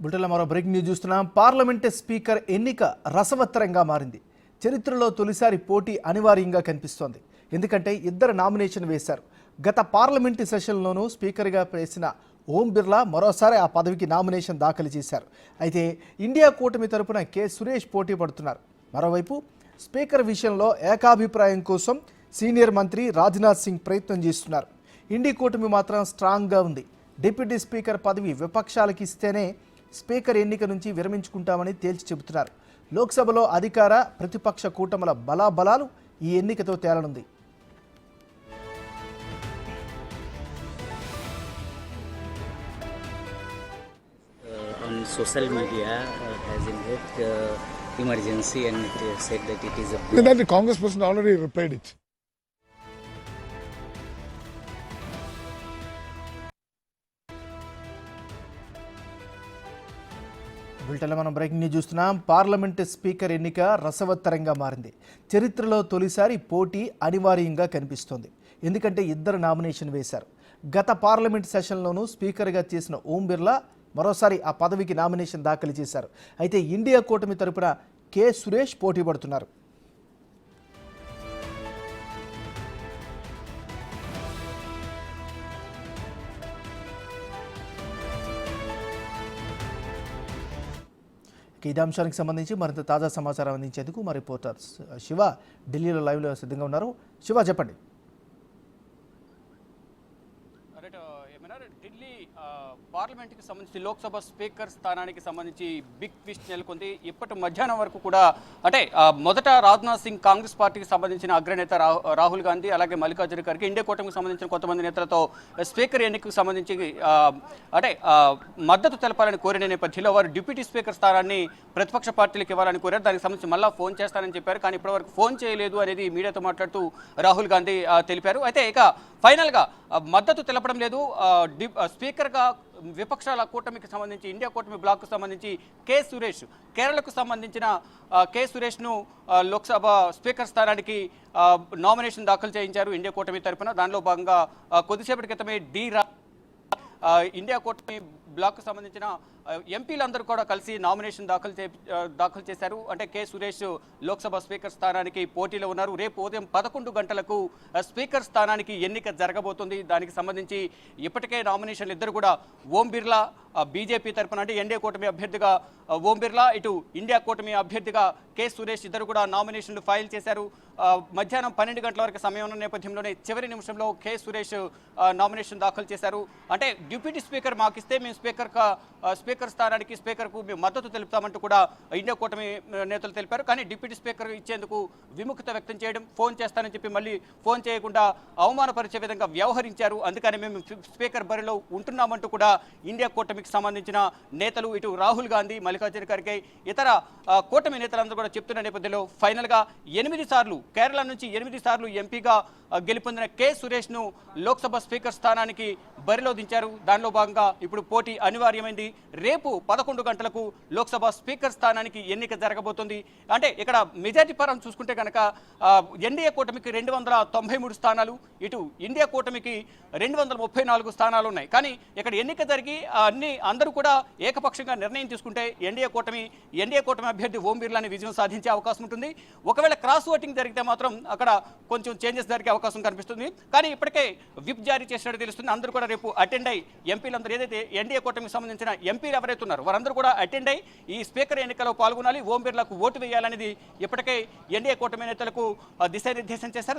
బులెటిన్లో మరో breaking news చూస్తున్నాం. పార్లమెంట్ స్పీకర్ ఎన్నిక రసవత్తరంగా మారింది. చరిత్రలో తొలిసారి పోటీ అనివార్యంగా కనిపిస్తోంది. ఎందుకంటే ఇద్దరు నామినేషన్ వేశారు. గత పార్లమెంటు సెషన్లోనూ స్పీకర్గా వేసిన ఓం బిర్లా మరోసారి ఆ పదవికి నామినేషన్ దాఖలు చేశారు. అయితే ఇండియా కూటమి తరపున కె సురేష్ పోటీ పడుతున్నారు. మరోవైపు స్పీకర్ విషయంలో ఏకాభిప్రాయం కోసం సీనియర్ మంత్రి రాజ్నాథ్ సింగ్ ప్రయత్నం చేస్తున్నారు. ఇండియా కూటమి మాత్రం స్ట్రాంగ్గా ఉంది. డిప్యూటీ స్పీకర్ పదవి విపక్షాలకు ఇస్తేనే స్పీకర్ ఎన్నిక నుంచి విరమించుకుంటామని తేల్చి చెబుతున్నారు. లోక్సభలో అధికార ప్రతిపక్ష కూటముల బలాబలాలు ఈ ఎన్నికతో తేలనుంది. On social media has invoked emergency and it said that it is a... That the Congress person already replied it. బులెటిన్లో మనం బ్రేకింగ్ న్యూస్ చూస్తున్నాం. పార్లమెంట్ స్పీకర్ ఎన్నిక రసవత్తరంగా మారింది. చరిత్రలో తొలిసారి పోటీ అనివార్యంగా కనిపిస్తోంది. ఎందుకంటే ఇద్దరు నామినేషన్ వేశారు. గత పార్లమెంట్ సెషన్లోనూ స్పీకర్గా చేసిన ఓం బిర్లా మరోసారి ఆ పదవికి నామినేషన్ దాఖలు చేశారు. అయితే ఇండియా కూటమి తరపున కె సురేష్ పోటీ పడుతున్నారు. ఇదే అంశానికి సంబంధించి మరింత తాజా సమాచారం అందించేందుకు మా రిపోర్టర్ శివ ఢిల్లీలో లైవ్లో సిద్ధంగా ఉన్నారు. శివ, చెప్పండి. ఢిల్లీ పార్లమెంట్కి సంబంధించి లోక్సభ స్పీకర్ స్థానానికి సంబంధించి బిగ్ ట్విస్ట్ నెలకొంది. ఇప్పటి మధ్యాహ్నం వరకు కూడా అంటే మొదట రాజ్నాథ్ సింగ్ కాంగ్రెస్ పార్టీకి సంబంధించిన అగ్రనేత రాహుల్ గాంధీ అలాగే మల్లికార్జున ఖర్గే ఇండియా కూటమికి సంబంధించిన కొంతమంది నేతలతో స్పీకర్ ఎన్నికకు సంబంధించి మద్దతు తెలపాలని కోరిన నేపథ్యంలో వారు డిప్యూటీ స్పీకర్ స్థానాన్ని ప్రతిపక్ష పార్టీలకు ఇవ్వాలని కోరారు. దానికి సంబంధించి మళ్ళీ ఫోన్ చేస్తానని చెప్పారు. కానీ ఇప్పటివరకు ఫోన్ చేయలేదు అనేది మీడియాతో మాట్లాడుతూ రాహుల్ గాంధీ తెలిపారు. అయితే ఇక ఫైనల్గా మద్దతు తెలపడం లేదు. స్పీకర్గా విపక్షాల కూటమికి సంబంధించి ఇండియా కూటమి బ్లాక్కు సంబంధించి కె సురేష్, కేరళకు సంబంధించిన కె సురేష్ను లోక్సభ స్పీకర్ స్థానానికి నామినేషన్ దాఖలు చేయించారు ఇండియా కూటమి తరఫున. దానిలో భాగంగా కొద్దిసేపటి క్రితమే ఇండియా కూటమి బ్లాక్కు సంబంధించిన ఎంపీలందరూ కూడా కలిసి నామినేషన్ దాఖలు చేశారు. అంటే కె సురేష్ లోక్సభ స్పీకర్ స్థానానికి పోటీలో ఉన్నారు. రేపు ఉదయం 11 గంటలకు స్పీకర్ స్థానానికి ఎన్నిక జరగబోతుంది. దానికి సంబంధించి ఇప్పటికే నామినేషన్లు ఇద్దరు కూడా ఓం బిర్లా బీజేపీ తరఫున అంటే ఎన్డీఏ కూటమి అభ్యర్థిగా ఓం బిర్లా, ఇటు ఇండియా కూటమి అభ్యర్థిగా కె సురేష్ ఇద్దరు కూడా నామినేషన్లు ఫైల్ చేశారు. మధ్యాహ్నం 12 గంటల వరకు సమయం ఉన్న నేపథ్యంలోనే చివరి నిమిషంలో కె సురేష్ నామినేషన్ దాఖలు చేశారు. అంటే డిప్యూటీ స్పీకర్ మాకిస్తే మేము స్పీకర్ స్థానానికి స్పీకర్కు మేము మద్దతు తెలుపుతామంటూ కూడా ఇండియా కూటమి నేతలు తెలిపారు. కానీ డిప్యూటీ స్పీకర్ ఇచ్చేందుకు విముఖత వ్యక్తం చేయడం, ఫోన్ చేస్తానని చెప్పి మళ్ళీ ఫోన్ చేయకుండా అవమానపరిచే విధంగా వ్యవహరించారు. అందుకని మేము స్పీకర్ బరిలో ఉంటున్నామంటూ కూడా ఇండియా కూటమికి సంబంధించిన నేతలు ఇటు రాహుల్ గాంధీ, మల్లికార్జున ఖర్గే ఇతర కూటమి నేతలందరూ కూడా చెప్తున్న నేపథ్యంలో ఫైనల్గా 8 సార్లు కేరళ నుంచి 8 సార్లు ఎంపీగా గెలుపొందిన కె సురేష్ను లోక్సభ స్పీకర్ స్థానానికి బరిలో దించారు. దానిలో భాగంగా ఇప్పుడు పోటీ అనివార్యమైంది. రేపు 11 గంటలకు లోక్సభ స్పీకర్ స్థానానికి ఎన్నిక జరగబోతుంది. అంటే ఇక్కడ మెజార్టీ పరం చూసుకుంటే కనుక ఎన్డీఏ కూటమికి 293 స్థానాలు, ఇటు ఇండియా కూటమికి 234 స్థానాలు ఉన్నాయి. కానీ ఇక్కడ ఎన్నిక జరిగి అందరూ కూడా ఏకపక్షంగా నిర్ణయం తీసుకుంటే ఎన్డీఏ కూటమి అభ్యర్థి ఓం బిర్లాని విజయం సాధించే అవకాశం ఉంటుంది. ఒకవేళ క్రాస్ ఓటింగ్ జరిగితే మాత్రం అక్కడ కొంచెం చేంజెస్ జరిగే అవకాశం కనిపిస్తుంది. కానీ ఇప్పటికే విప్ జారీ చేసినట్టు తెలుస్తుంది. అందరూ కూడా రేపు అటెండ్ అయ్యి ఎంపీలందరూ ఏదైతే ఎన్డీఏ కూటమికి సంబంధించిన ఎంపీలు ఎవరైతే ఉన్నారో వారందరూ కూడా అటెండ్ అయ్యి ఈ స్పీకర్ ఎన్నికలో పాల్గొనాలి, ఓం బిర్లాకు ఓటు వేయాలనేది ఇప్పటికే ఎన్డీఏ కూటమి నేతలకు దిశానిర్దేశం చేశారు.